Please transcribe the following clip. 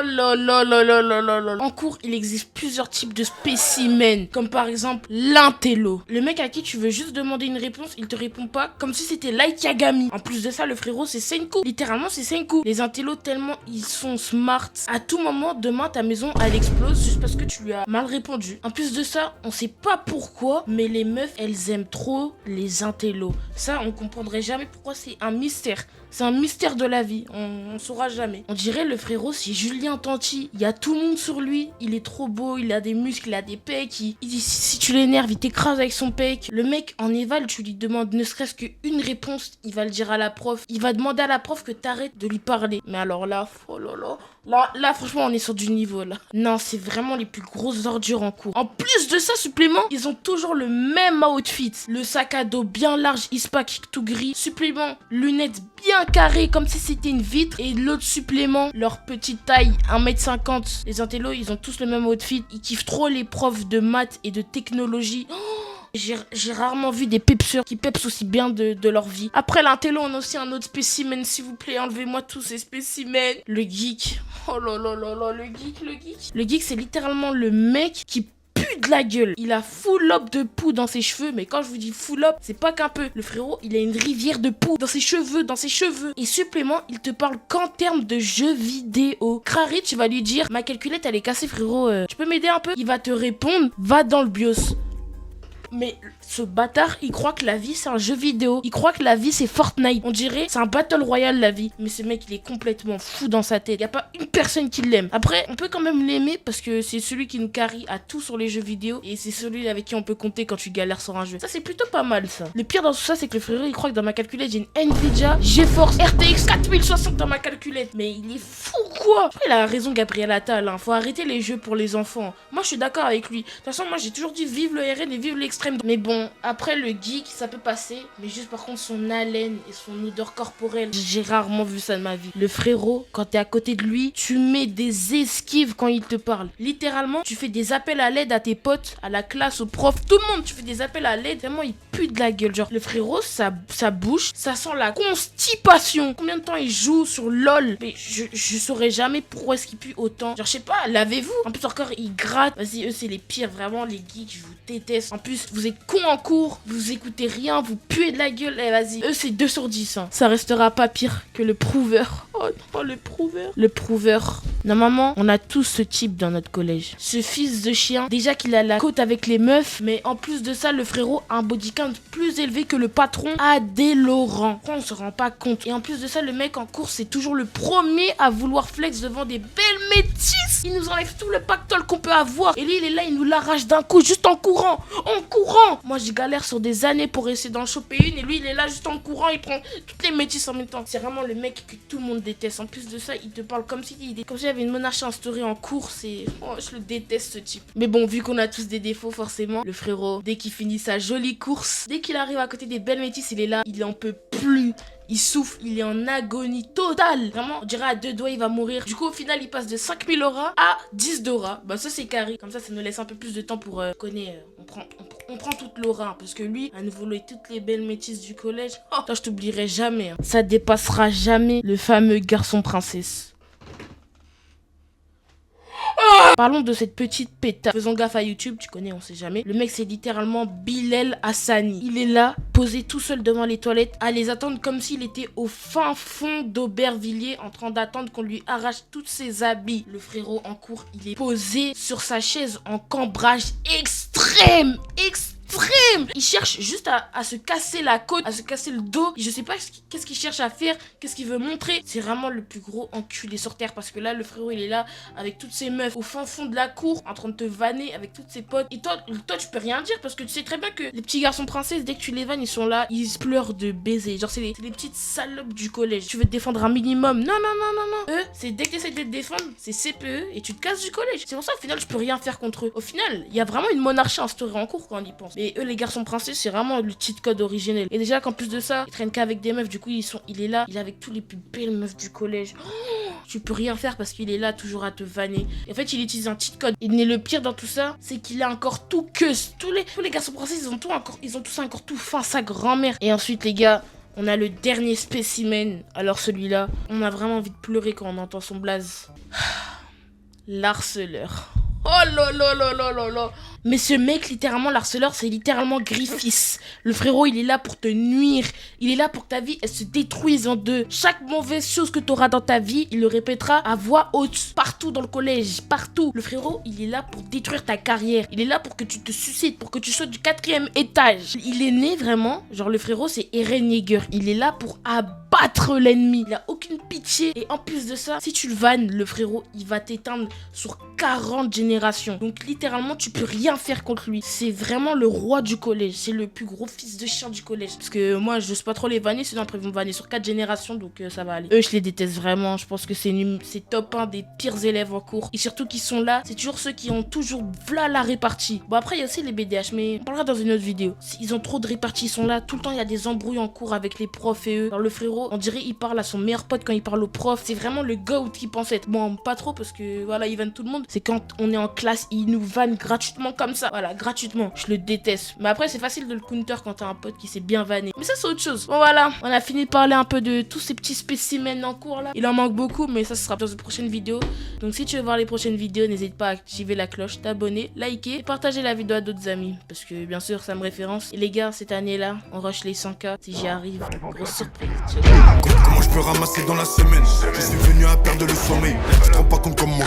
Oh là là là là là là là. En cours, il existe plusieurs types de spécimens, comme par exemple l'intello. Le mec à qui tu veux juste demander une réponse, il te répond pas, comme si c'était Light Yagami. En plus de ça, le frérot, c'est Senku. Littéralement, c'est Senku. Les intellos, tellement ils sont smart. À tout moment, demain, ta maison, elle explose juste parce que tu lui as mal répondu. En plus de ça, on sait pas pourquoi, mais les meufs, elles aiment trop les intellos. Ça, on comprendrait jamais pourquoi, c'est un mystère. C'est un mystère de la vie, on saura jamais. On dirait le frérot, c'est Julien Tanti. Il y a tout le monde sur lui. Il est trop beau, il a des muscles, il a des pecs. Si tu l'énerves, il t'écrase avec son pec. Le mec, en éval, tu lui demandes ne serait-ce qu'une réponse, il va le dire à la prof. Il va demander à la prof que t'arrêtes de lui parler. Mais alors là, oh là là. Là, franchement, on est sur du niveau, là. Non, c'est vraiment les plus grosses ordures en cours. En plus de ça, supplément, ils ont toujours le même outfit. Le sac à dos bien large, ispac tout gris. Supplément, lunettes bien carrées, comme si c'était une vitre. Et l'autre supplément, leur petite taille, 1m50. Les intellos, ils ont tous le même outfit. Ils kiffent trop les profs de maths et de technologie. J'ai rarement vu des pepseurs qui pepsent aussi bien de leur vie. Après l'intello, on a aussi un autre spécimen, s'il vous plaît, enlevez-moi tous ces spécimens. Le geek. Oh là là là là, le geek. Le geek, c'est littéralement le mec qui pue de la gueule. Il a full up de poux dans ses cheveux, mais quand je vous dis full up, c'est pas qu'un peu. Le frérot, il a une rivière de poux dans ses cheveux, Et supplément, il te parle qu'en termes de jeux vidéo. Krari, tu vas lui dire, ma calculette, elle est cassée, frérot, tu peux m'aider un peu? Il va te répondre, va dans le BIOS. Mais ce bâtard, il croit que la vie c'est un jeu vidéo. Il croit que la vie c'est Fortnite. On dirait c'est un battle royale la vie. Mais ce mec il est complètement fou dans sa tête. Y a pas une personne qui l'aime. Après, on peut quand même l'aimer parce que c'est celui qui nous carry à tout sur les jeux vidéo. Et c'est celui avec qui on peut compter quand tu galères sur un jeu. Ça c'est plutôt pas mal ça. Le pire dans tout ça c'est que le frérot il croit que dans ma calculette j'ai une Nvidia GeForce RTX 4060 dans ma calculette. Mais il est fou quoi. Après, il a raison Gabriel Attal. Hein. Faut arrêter les jeux pour les enfants. Moi je suis d'accord avec lui. De toute façon moi j'ai toujours dit vive le RN et vive l'extrême. Mais bon, après le geek, ça peut passer. Mais juste par contre, son haleine et son odeur corporelle, j'ai rarement vu ça de ma vie. Le frérot, quand t'es à côté de lui, tu mets des esquives quand il te parle. Littéralement, tu fais des appels à l'aide à tes potes, à la classe, aux profs, tout le monde. Tu fais des appels à l'aide. Vraiment, il pue de la gueule. Genre, le frérot, sa bouche, ça sent la constipation. Combien de temps il joue sur LOL? Mais je saurais jamais pourquoi est-ce qu'il pue autant. Genre, je sais pas, lavez-vous. En plus, encore, il gratte. Vas-y, eux, c'est les pires. Vraiment, les geeks, je vous déteste. En plus, vous êtes cons en cours, vous écoutez rien, vous puez de la gueule. Eh, vas-y. Eux, c'est 2 sur 10. Hein. Ça restera pas pire que le prouveur. Oh non, le prouveur. Le prouveur. Normalement, on a tous ce type dans notre collège. Ce fils de chien, déjà qu'il a la côte avec les meufs, mais en plus de ça, le frérot a un body count plus élevé que le patron Adé Laurent. On se rend pas compte. Et en plus de ça, le mec en cours, c'est toujours le premier à vouloir flex devant des belles métisses. Il nous enlève tout le pactole qu'on peut avoir. Et lui, il est là, il nous l'arrache d'un coup, juste en courant. En courant. Moi, je galère sur des années pour essayer d'en choper une. Et lui, il est là, juste en courant, il prend toutes les métisses en même temps. C'est vraiment le mec que tout le monde déteste. En plus de ça, il te parle comme s'il y avait une monarchie instaurée en cours. Oh, je le déteste ce type. Mais bon, vu qu'on a tous des défauts, forcément, le frérot, dès qu'il finit sa jolie course, dès qu'il arrive à côté des belles métisses, il est là, il en peut plus. Il souffle, il est en agonie totale. Vraiment, on dirait à 2 doigts, il va mourir. Du coup, au final, il passe de 5000 auras à 10 d'aura. Bah, ça, c'est carré. Comme ça nous laisse un peu plus de temps pour connaître. On prend toute l'aura. Hein, parce que lui, à nous voler toutes les belles métisses du collège. Oh, ça, je t'oublierai jamais. Hein. Ça dépassera jamais le fameux garçon princesse. Parlons de cette petite pétard. Faisons gaffe à YouTube, tu connais, on sait jamais. Le mec, c'est littéralement Bilal Hassani. Il est là, posé tout seul devant les toilettes, à les attendre comme s'il était au fin fond d'Aubervilliers, en train d'attendre qu'on lui arrache tous ses habits. Le frérot en cours, il est posé sur sa chaise en cambrage extrême. Il cherche juste à se casser la côte, à se casser le dos. Je sais pas qu'est-ce qu'il cherche à faire, qu'est-ce qu'il veut montrer. C'est vraiment le plus gros enculé sur terre parce que là, le frérot, il est là avec toutes ses meufs au fin fond de la cour, en train de te vanner avec toutes ses potes. Et toi, tu peux rien dire parce que tu sais très bien que les petits garçons princesses, dès que tu les vannes, ils sont là, ils pleurent de baiser. Genre, c'est les petites salopes du collège. Tu veux te défendre un minimum. Non. Eux, c'est dès que tu essaies de te défendre, c'est CPE et tu te casses du collège. C'est pour ça, au final, je peux rien faire contre eux. Au final, il y a vraiment une monarchie instaurée en cours quand on y pense. Et eux, les garçons princesses, c'est vraiment le cheat code originel. Et déjà qu'en plus de ça, ils traînent qu'avec des meufs. Du coup, il est là, il est avec tous les plus belles meufs du collège. Oh, tu peux rien faire parce qu'il est là toujours à te vanner. Et en fait, il utilise un cheat code. Et le pire dans tout ça, c'est qu'il a encore tout que tous les garçons princesses, ils ont tous encore tout fin sa grand-mère. Et ensuite, les gars, on a le dernier spécimen. Alors celui-là, on a vraiment envie de pleurer quand on entend son blaze. l'harceleur. Oh là là là là là là. Mais ce mec, littéralement, l'harceleur, c'est littéralement Griffiths. Le frérot, il est là pour te nuire. Il est là pour que ta vie, elle se détruise en deux. Chaque mauvaise chose que tu auras dans ta vie, il le répétera à voix haute. Partout dans le collège, partout. Le frérot, il est là pour détruire ta carrière. Il est là pour que tu te suicides, pour que tu sautes du 4e étage. Il est né vraiment, genre le frérot, c'est Eren Yeager. Il est là pour abattre l'ennemi. Il a aucune pitié. Et en plus de ça, si tu le vannes, le frérot, il va t'éteindre sur 40 générations. Donc littéralement, tu peux rien faire contre lui. C'est vraiment le roi du collège. C'est le plus gros fils de chien du collège. Parce que moi, je sais pas trop les vanner, sinon après ils vont me vanner sur 4 générations, donc ça va aller. Eux, je les déteste vraiment. Je pense que c'est top 1 des pires élèves en cours. Et surtout qu'ils sont là, c'est toujours ceux qui ont toujours v'là la répartie. Bon, après, il y a aussi les BDH, mais on parlera dans une autre vidéo. Ils ont trop de réparties, ils sont là. Tout le temps, il y a des embrouilles en cours avec les profs et eux. Alors, le frérot, on dirait il parle à son meilleur pote quand il parle au prof. C'est vraiment le goat qui pense être. Bon, pas trop parce que voilà, il vanne tout le monde. C'est quand on est en classe, il nous vanne gratuitement comme ça. Voilà, gratuitement. Je le déteste. Mais après, c'est facile de le counter quand t'as un pote qui s'est bien vanné. Mais ça, c'est autre chose. Bon, voilà. On a fini de parler un peu de tous ces petits spécimens en cours là. Il en manque beaucoup, mais ça, ce sera dans une prochaine vidéo. Donc, si tu veux voir les prochaines vidéos, n'hésite pas à activer la cloche, t'abonner, liker et partager la vidéo à d'autres amis. Parce que, bien sûr, ça me référence. Et les gars, cette année-là, on rush les 100K. Si j'y arrive, grosse surprise. Comment je peux ramasser dans la semaine? Je suis venu à perdre le sommeil. Tu te rends pas compte comme moi.